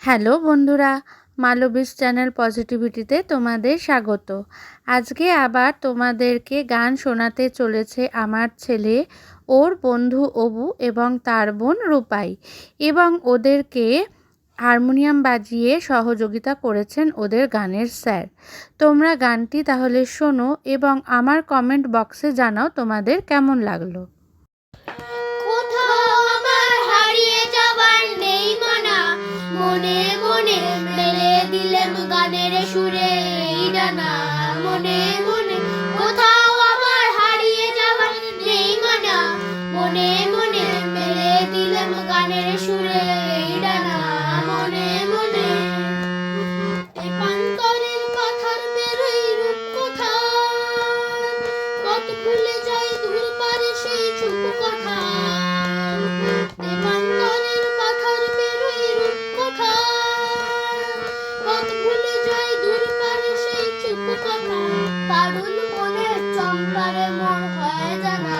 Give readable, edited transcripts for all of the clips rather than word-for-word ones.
Hello বন্ধুরা, মালবিস channel পজিটিভিটিতে তোমাদের স্বাগত। আজকে আবার তোমাদেরকে গান শোনাতে চলেছে আমার ছেলে, ওর বন্ধু অবু এবং তার বোন রূপাই, এবং ওদেরকে হারমোনিয়াম বাজিয়ে সহযোগিতা করেছেন ওদের গানের স্যার। তোমরা গানটি তাহলে শোনো এবং আমার কমেন্ট বক্সে জানাও তোমাদের কেমন লাগলো। মনে মনে মেলে দিলেম গানের সুরে এই ডানা, মনে মনে কোথাও আমার হারিয়ে যাবার নেই মানা, মনে মনে মেলে দিলেম গানের সুরে এই ডানা, মনে মনে এই পান্তরের পাথার বেরোই রূপ কোথা, কত ভুলে যাই দূর পারে সেই চুপ কথা, পারুল বনের চম্পারে মোর হয় জানা,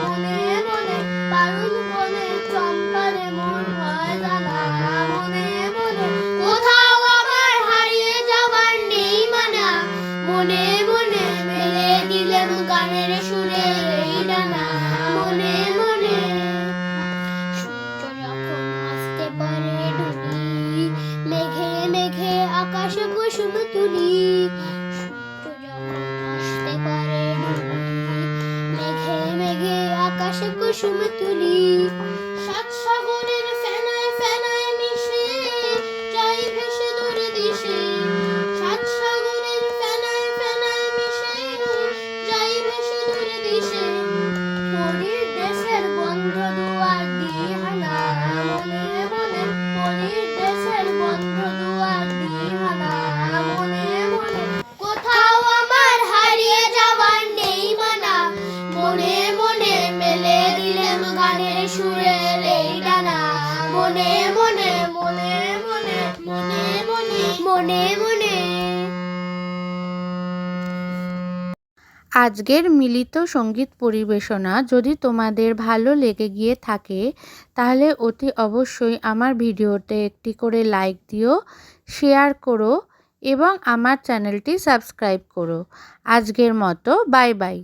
মনে মনে পারুল বনের চম্পারে মোর হয় জানা, মনে মনে কোথাও আমার হারিয়ে যাবার নেই মানা, মনে মনে মেলে দিলেম গানের সুরে এই ডানা, মনে মনে সূর্য যখন আসতে পারে ডুবি, মেঘে মেঘে আকাশে কুসুম তুলি, আকাশে কুসুম তুলি, সাত সাগরের ফেনায় ফেনায় মিশে যাই ভেসে দূরে দিশে, সাত সাগরের ফেনায় ফেনায় মিশে যাই ভেসে দূরে দিশে, পরীর দেশের বন্ধ দুয়ার দিয়ে হানা, মনে মনে পরীর দেশের বন্ধ দুয়ার দিয়ে হানা, মনে মনে কোথাও আমার হারিয়ে যাবার নেই মানা, মনে মনে মেলে দিলেম গানের সুরের এই ডানা, মনে মনে মনে মনে মনে মনে মনে মনে। আজকের মিলিত সঙ্গীত পরিবেশনা যদি তোমাদের ভালো লেগে গিয়ে থাকে তাহলে অতি অবশ্যই আমার ভিডিওতে একটি করে লাইক দিও, শেয়ার করো এবং আমার চ্যানেলটি সাবস্ক্রাইব করো। আজকের মতো বাই বাই।